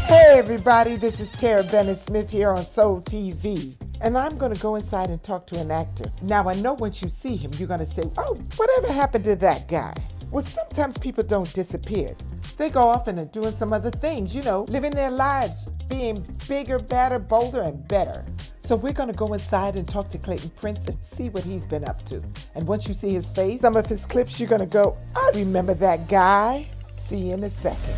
Hey everybody, this is Terra Benette Smith here on Soul TV. And I'm going to go inside and talk to an actor. Now I know once you see him, you're going to say, oh, whatever happened to that guy? Well, sometimes people don't disappear. They go off and are doing some other things, living their lives, being bigger, badder, bolder, and better. So we're going to go inside and talk to Clayton Prince and see what he's been up to. And once you see his face, some of his clips, you're going to go, I remember that guy. See you in a second.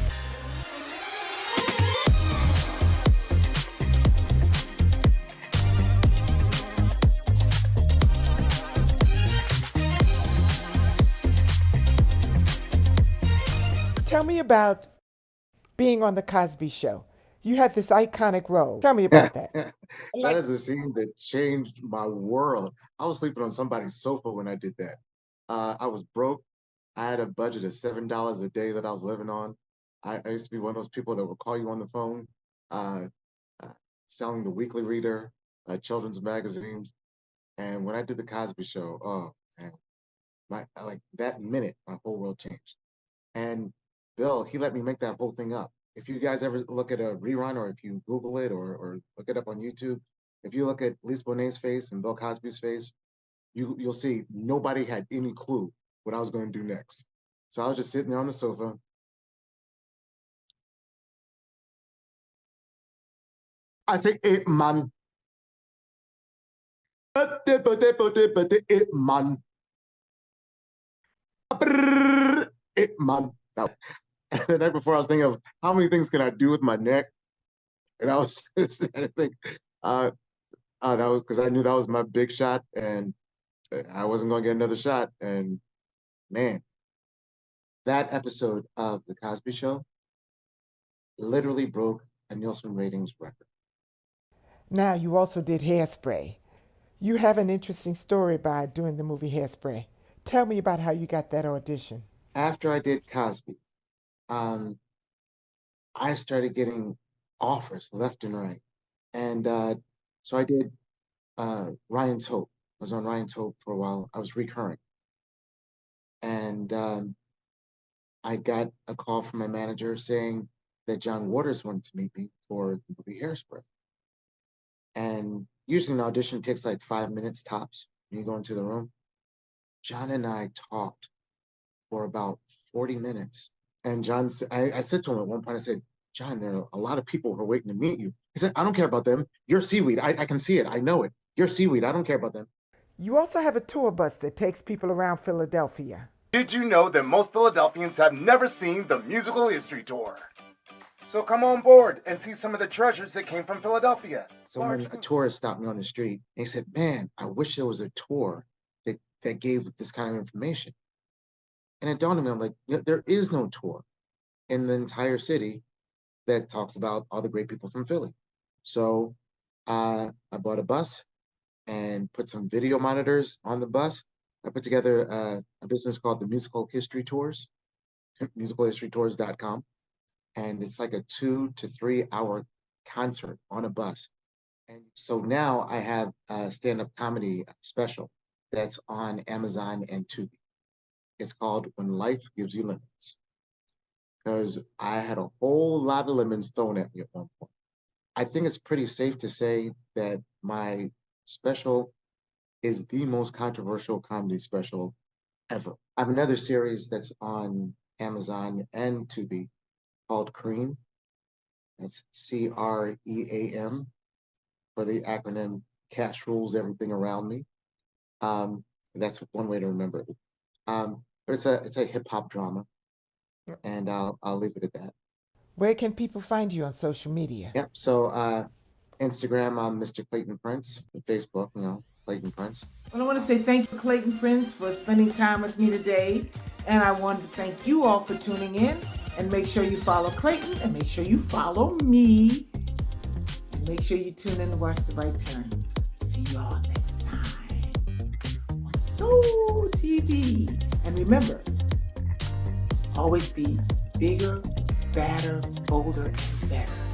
Tell me about being on The Cosby Show. You had this iconic role. Tell me about that. That is a scene that changed my world. I was sleeping on somebody's sofa when I did that. I was broke. I had a budget of $7 a day that I was living on. I used to be one of those people that would call you on the phone, selling the Weekly Reader, children's magazines. And when I did The Cosby Show, oh man, like that minute, my whole world changed. And Bill, he let me make that whole thing up. If you guys ever look at a rerun, or if you Google it, or look it up on YouTube, if you look at Lisa Bonet's face and Bill Cosby's face, you'll see nobody had any clue what I was going to do next. So I was just sitting there on the sofa. I say, it man. It man. It man. And the night before, I was thinking of how many things can I do with my neck, and I was trying to think. That was because I knew that was my big shot, and I wasn't going to get another shot. And man, that episode of The Cosby Show literally broke a Nielsen ratings record. Now, you also did Hairspray. You have an interesting story by doing the movie Hairspray. Tell me about how you got that audition. After I did Cosby, I started getting offers left and right. And so I did Ryan's Hope. I was on Ryan's Hope for a while. I was recurring. And I got a call from my manager saying that John Waters wanted to meet me for the movie Hairspray. And usually an audition takes like 5 minutes tops when you go into the room. John and I talked for about 40 minutes. And John, I said to him at one point, I said, John, there are a lot of people who are waiting to meet you. He said, I don't care about them. You're seaweed. I can see it. I know it. You're seaweed. I don't care about them. You also have a tour bus that takes people around Philadelphia. Did you know that most Philadelphians have never seen the musical history tour? So come on board and see some of the treasures that came from Philadelphia. Someone, a tourist, stopped me on the street, and he said, man, I wish there was a tour that gave this kind of information. And it dawned on me, I'm like, there is no tour in the entire city that talks about all the great people from Philly. So I bought a bus and put some video monitors on the bus. I put together a business called the Musical History Tours, musicalhistorytours.com. And it's like a 2 to 3 hour concert on a bus. And so now I have a stand-up comedy special that's on Amazon and Tubi. It's called When Life Gives You Lemons. Because I had a whole lot of lemons thrown at me at one point. I think it's pretty safe to say that my special is the most controversial comedy special ever. I have another series that's on Amazon and Tubi called Cream. That's CREAM for the acronym Cash Rules Everything Around Me. That's one way to remember it. But it's a hip hop drama, and I'll leave it at that. Where can people find you on social media? Yep. So Instagram, I'm Mr. Clayton Prince. Facebook, Clayton Prince. Well, I want to say thank you, Clayton Prince, for spending time with me today. And I want to thank you all for tuning in. And make sure you follow Clayton, and make sure you follow me. And make sure you tune in to watch The Right Turn. See y'all next time on Soul TV. And remember, always be bigger, badder, bolder, and better.